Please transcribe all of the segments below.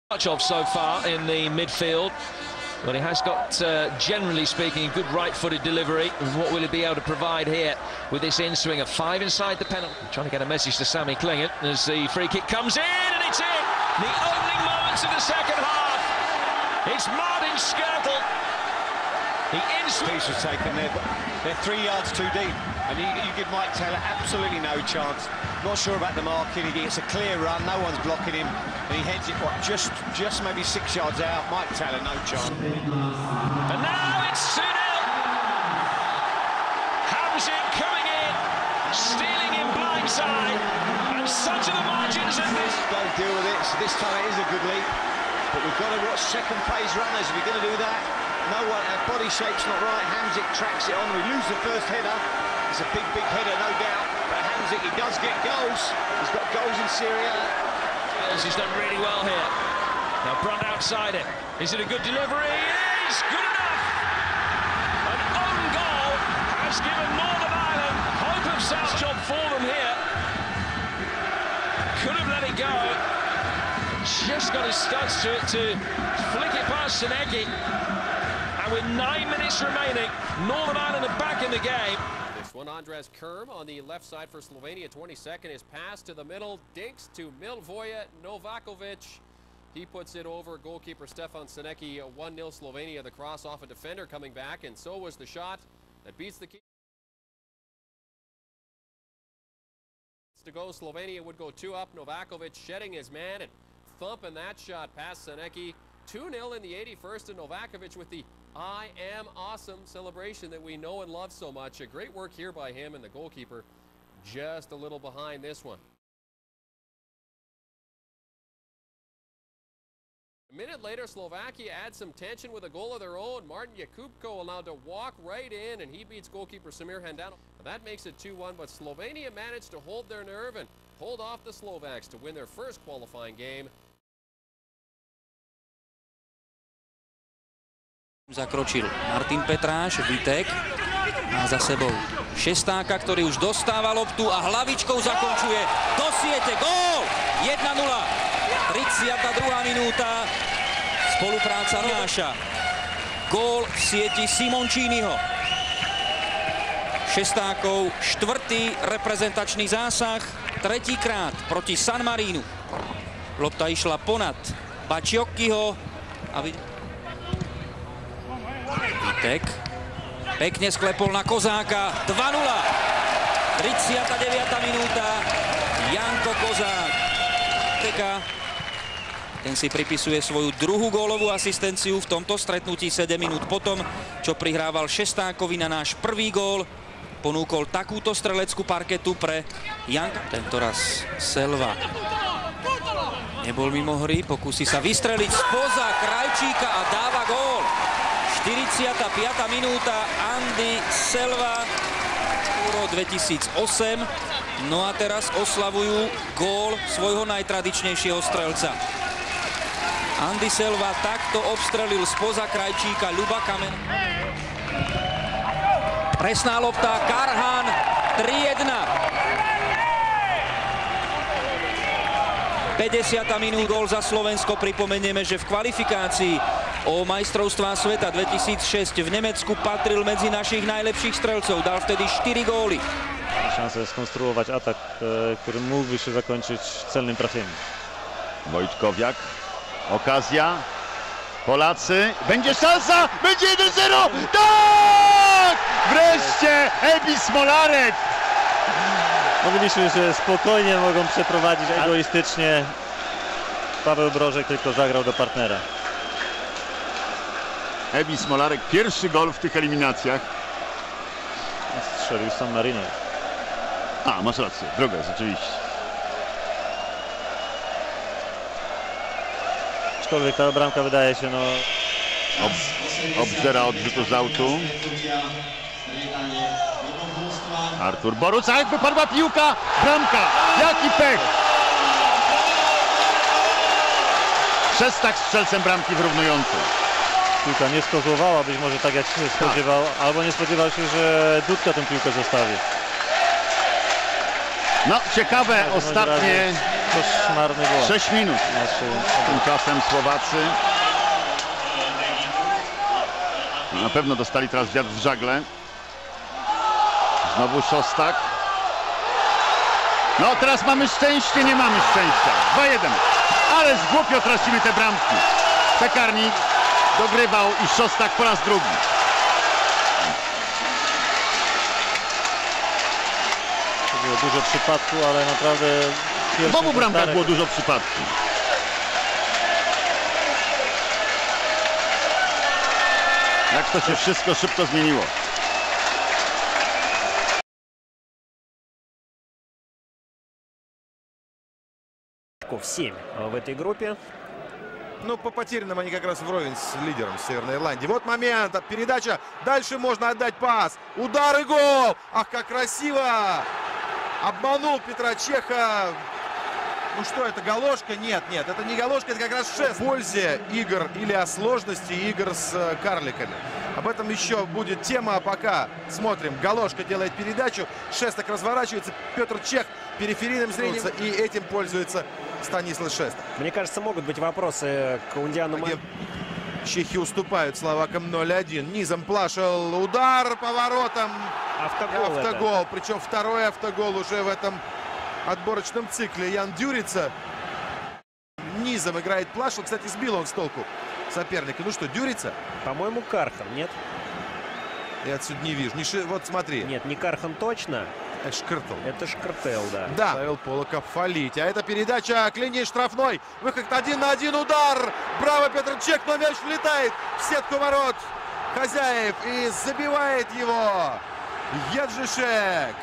Much of so far in the midfield, but he has got, generally speaking, a good right-footed delivery. What will he be able to provide here with this in-swing of 5 inside the penalty? Trying to get a message to Sammy Clingan as the free kick comes in, and it's in! The opening moments of the second half. It's Martin Skrtel. The in-swing piece was taken there, but they're 3 yards too deep, and you give Mike Taylor absolutely no chance. Not sure about the marking. He gets a clear run, no one's blocking him, and he heads it just maybe 6 yards out. Mike Taylor, no chance. And now it's 2-0. Hamzik coming in, stealing in blindside, and such are the margins of this. Don't deal with it. So this time it is a good leap, but we've got to watch second phase runners. If you're going to do that, no one, our body shape's not right. Hamzik tracks it on. We lose the first header. It's a big header, no doubt. But Hamzik, he does get goals. He's got goals in Syria. He's done really well here. Now Brunt outside it. Is it a good delivery? It is good enough. An own goal has given Northern Ireland hope of South. Job for them here. Could have let it go. Just got his studs to it to flick it past Seneki. And with 9 minutes remaining, Northern Ireland are back in the game. This one, Andres Kerm on the left side for Slovenia. 22nd is pass to the middle. Dinks to Milivoje Novakovic. He puts it over goalkeeper Stefan Seneki. 1-0 Slovenia. The cross off a defender coming back, and so was the shot that beats the keeper. To go, Slovenia would go 2 up. Novakovic shedding his man and thumping that shot past Seneki. 2-0 in the 81st, and Novakovic with the I am awesome celebration that we know and love so much. A great work here by him, and the goalkeeper just a little behind this one. A minute later, Slovakia adds some tension with a goal of their own. Martin Jakubko allowed to walk right in, and he beats goalkeeper Samir Handanovic. That makes it 2-1, but Slovenia managed to hold their nerve and hold off the Slovaks to win their first qualifying game. Zakročil Martin Petráš, Vitek má za sebou Šestáka, ktorý už dostáva loptu a hlavičkou zakončuje do siete. Gól! 1-0. 32. minúta. Spolupráca Náša. Gól v sieti Simonciniho. Šestákov 4. reprezentačný zásah, 3. krát proti San Marínu. Lopta išla ponad Bačiocchiho a Vitek pekne sklepol na Kozáka. 2-0. 39. minúta. Janko Kozák. Ten si pripisuje svoju druhú gólovú asistenciu v tomto stretnutí 7 minút potom, čo prihrával Šestákovi na náš prvý gól. Ponúkol takúto streleckú parketu pre Janka. Tentoraz Selva nebol mimo hry, pokúsi sa vystreliť spoza Krajčíka a dáva gól. 45. minúta, Andy Selva, Euro 2008. No a teraz oslavujú gól svojho najtradičnejšieho strelca. Andy Selva takto obstrelil spoza Krajčíka Ľuba Kamen. Presná lopta, Karhan, 3-1. 50. minút, gól za Slovensko. Pripomenieme, že v kvalifikácii o majstrovstvá sveta 2006 v Nemecku patril medzi našich najlepších strelcov. Dal vtedy 4 góly. Szansę skonstruować atak, który mógłby się zakończyć celnym trafieniem. Wojtkowiak, okazja, Polacy, będzie szansa, będzie 1-0, tak! Wreszcie Ebi Smolarek! Mówiliśmy, że spokojnie mogą przeprowadzić egoistycznie. Paweł Brożek tylko zagrał do partnera. Ebi Smolarek, pierwszy gol w tych eliminacjach. Strzelił San Marino. A, masz rację, droga jest, oczywiście. Aczkolwiek ta bramka wydaje się, no... Obzdera odrzutu z autu. Artur Boruc, a jakby padła piłka, bramka, jaki pech! Szestak strzelcem bramki wyrównującej. Piłka nie skozłowała, być może tak jak się spodziewał, albo nie spodziewał się, że Dudka tę piłkę zostawi. No, ciekawe ostatnie koszmarny błąd. 6 minut. Tymczasem Słowacy na pewno dostali teraz wiatr w żagle. Znowu Szostak. No teraz mamy szczęście, nie mamy szczęścia. 2-1. Ale głupio tracimy te bramki. Pekarnik dogrywał i Szostak po raz drugi. Było dużo przypadków, ale naprawdę W obu bramkach było dużo przypadków. Jak to się wszystko szybko zmieniło. очков 7 в этой группе. Ну, по потерянным они как раз вровень с лидером Северной Ирландии. Вот момент, передача, дальше можно отдать пас. Удар и гол! Ах, как красиво! Обманул Петра Чеха. Ну что, это галошка? Нет, нет, это не галошка, это как раз шест. О пользе игр или о сложности игр с карликами. Об этом еще будет тема, а пока смотрим. Галошка делает передачу, Шестак разворачивается, Петр Чех периферийным зрением и этим пользуется Станислав Шестак. Мне кажется, могут быть вопросы к Ундиану. Чехи уступают словакам 0-1. Низом Плашел, удар поворотом. Автогол. Причем второй автогол уже в этом отборочном цикле. Ян Дюрица низом играет Плашел. Кстати, сбил он с толку соперника. Ну что, Дюрица? По-моему, Кархан, нет? Я отсюда не вижу. Вот смотри. Нет, не Кархан точно. Это Шкртл. Это Шкртел, да. Да. Ставил Полоков фалить. А это передача к линии штрафной. Выход 1 на 1 удар. Браво, Петр Чех, но мяч влетает в сетку ворот хозяев. И забивает его Еджишек.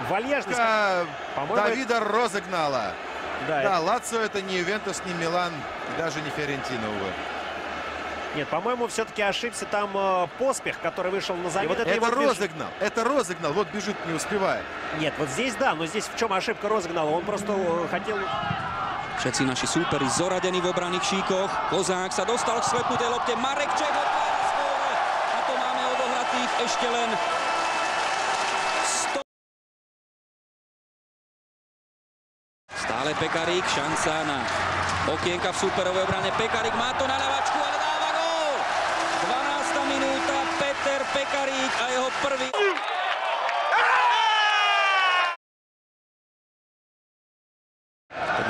Вальяжность. Давида Розыгнала. Да, Лацио это не Ювентус, не Милан, и даже не Фиорентина, увы. Нет, по-моему, все-таки ошибся там Поспех, который вышел на замену. Вот это Розыгнал, это Розыгнал, вот бежит, не успевает. Нет, вот здесь да, но здесь в чем ошибка Розыгнала? Он просто хотел... Všetci naši súperi zoradení v obranných šíkoch. Kozák sa dostal k slepnutej lopte. Marek Čech otvára skóre. A to máme odohratých ešte len 100. Stále Pekarík, šanca na okienka v súperovej obrane. Pekarík má to na ľavačku, ale dáva gól. 12. minúta, Peter Pekarík a jeho prvý...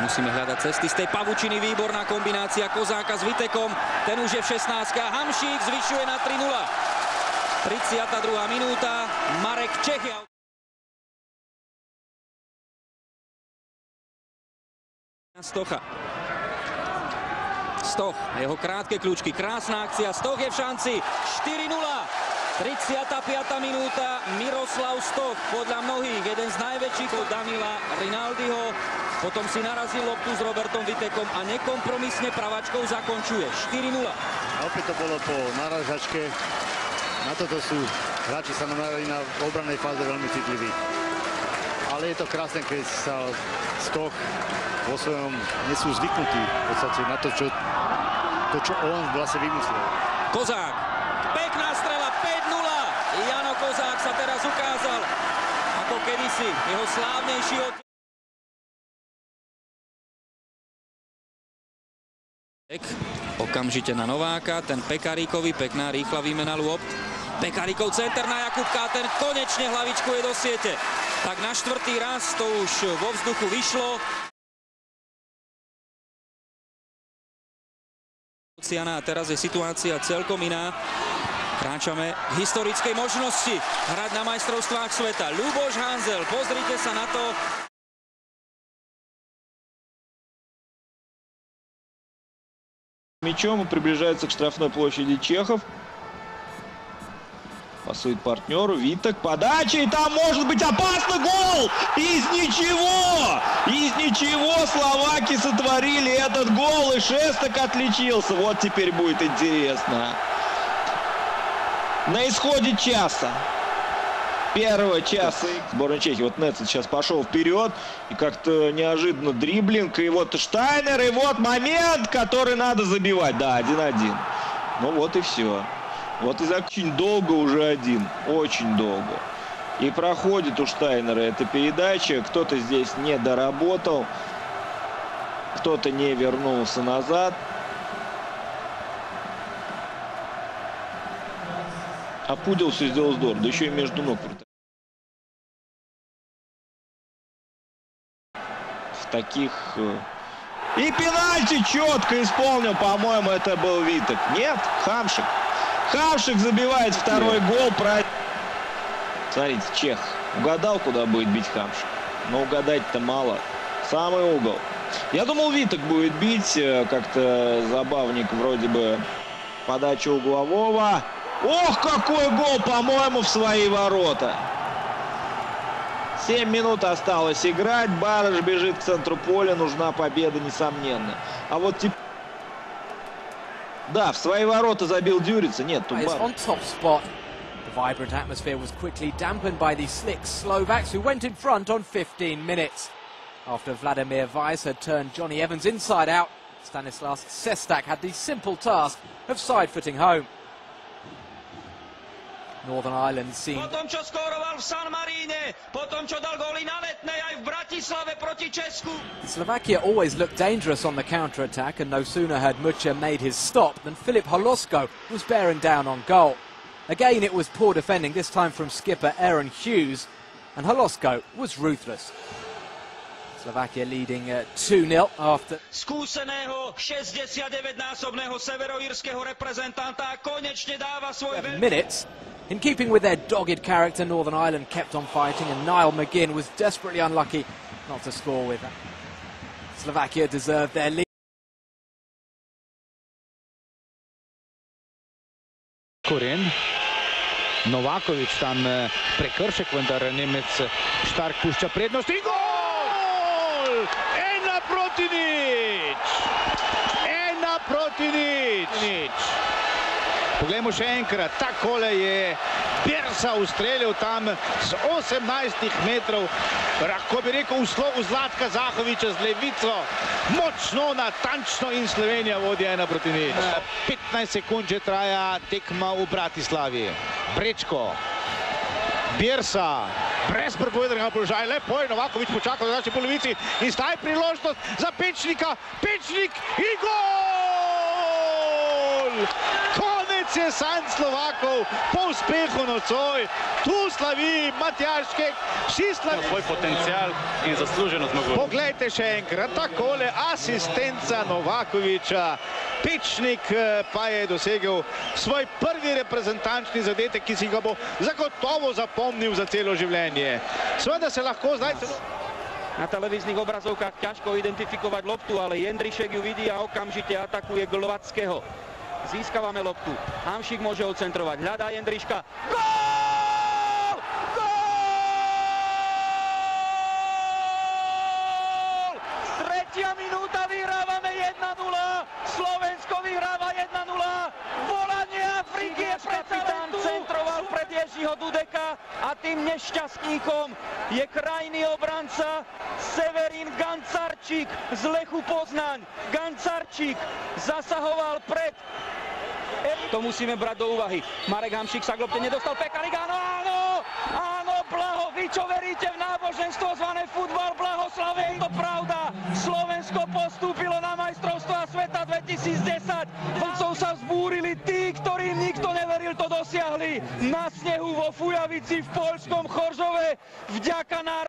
Musíme hľadať cesty z tej pavučiny. Výborná kombinácia Kozáka s Vitekom. Ten už je v 16. Hamšík zvyšuje na 3-0. 32. minúta. Marek Čech. Stocha. Stoch a jeho krátke kľúčky. Krásna akcia. Stoch je v šanci. 4-0. 35. minúta. Miroslav Stoch. Podľa mnohých jeden z najväčších od Danila Rinaldiho. Potom si narazil loptu s Robertom Vitekom a nekompromisne pravačkou zakončuje. 4-0. Opäť to bolo po narážačke. Na toto sú hráči sa namerali na obrannej fáze veľmi citliví. Ale je to krásne, keď sa Stoch vo svojom nie sú zvyknutí v podstate na to, čo on vlastne vymyslel. Kozák. Pekná strela. 5-0. Jano Kozák sa teraz ukázal ako kedysi jeho slávnejší otec. Okamžite na Nováka, ten Pekaríkovi, pekná rýchla výmena lôb. Pekaríkov center na Jakubka, ten konečne hlavičkuje do siete. Tak na 4. raz to už vo vzduchu vyšlo. A teraz je situácia celkom iná. Kráčame k historickej možnosti hrať na majstrovstvách sveta. Ľuboš Hanzel, pozrite sa na to. Мячом и приближается к штрафной площади Чехов. Пасует партнеру. Витек. Подача. И там может быть опасный гол. Из ничего. Из ничего словаки сотворили этот гол. И Шестак отличился. Вот теперь будет интересно. На исходе часа. Первого часа. Сборная Чехии. Вот Нецет сейчас пошел вперед. И как-то неожиданно дриблинг. И вот Штайнер. И вот момент, который надо забивать. Да, 1-1. Ну вот и все. Вот и очень долго уже один. Очень долго. И проходит у Штайнера эта передача. Кто-то здесь не доработал. кто-то не вернулся назад. А Пудел все сделал здорово, да еще и между ног. В таких... И пенальти четко исполнил, по-моему, это был Витек. Нет, Хамшик. Хамшик забивает второй гол. Смотрите, чех угадал, куда будет бить Хамшик. Но угадать-то мало. Самый угол. Я думал, Витек будет бить. Как-то забавник вроде бы. Подача углового. Ох, какой гол, по-моему, в свои ворота. 7 минут осталось играть. Барыш бежит к центру поля. Нужна победа, несомненно. А вот теперь... Да, в свои ворота забил Дюрица. Нет, тут Барыш. The vibrant atmosphere was quickly dampened by the slick Slovaks who went in front on 15 minutes. After Vladimir Weiss had turned Johnny Evans inside out, Stanislas Sestak had the simple task of side-footing home. Northern Ireland seemed... Potom, čo skóroval v San Maríne, potom, čo dal góly na Letnej aj v Bratislave proti Česku. Slovakia always looked dangerous on the counter-attack, and no sooner had Mucha made his stop than Filip Holosko was bearing down on goal. Again, it was poor defending, this time from skipper Aaron Hughes, and Holosko was ruthless. Slovakia leading 2-0 after... Skúseného 69-násobného severoírskeho reprezentanta konečne dáva svoj... 7 minutes. In keeping with their dogged character, Northern Ireland kept on fighting, and Niall McGinn was desperately unlucky not to score with that. Slovakia deserved their lead. Koren. Novaković tam prekršek, vendar Nemec Štark pušča prednost in gol! 1-0! 1-0! Poglejmo še enkrat, takole je Birsa ustrelil tam z 18 metrov, lahko bi rekel v slogu Zlatka Zahoviča z levico, močno, natančno in Slovenija vodi 1-0. 15 sekund že traja tekma v Bratislavi. Brečko, Birsa, brez prepovedanega položaja, lepo je Novaković počakal na naši polovici in zdaj priložnost za Pečnika, Pečnik in gol! Konec je sanj Slovakov po uspehu nocoj. Tu slavi Matjaž Kek, vsi slavi svoj potencial in zasluženo zmago. Poglejte še enkrat, takole asistenca Novakovića. Pečnik pa je dosegel svoj prvi reprezentančni zadetek, ki si ga bo zagotovo zapomnil za celo življenje. Seveda se lahko zdaj... Na televíznych obrazovkách ťažko identifikovať loptu, ale Jendrišek ju vidí a okamžite atakuje Glovackého. Získavame loptu. Hamšík môže odcentrovať. Hľadá Jendriška. Gól! Gól! Tretia minúta, vyhrávame 1-0. Slovensko vyhráva 1-0. Volanie Afriky je predsa len tu. Centroval pred Ježiho Dudeka a tým nešťastníkom je krajný obranca Severin Gancarčík z Lechu Poznaň. Gancarčík zasahoval pred... To musíme brať do úvahy. Marek Hamšík sa k lopte nedostal. Pekarik, áno, áno! Áno, Blaho, vy čo veríte v náboženstvo zvané futbal, blahoslavie, je to pravda. Slovensko postúpilo na majstrovstvá sveta 2010. Vodcov sa vzbúrili, tí, ktorým nikto neveril, to dosiahli. Na snehu vo Fujavici v poľskom Choržove vďaka národnej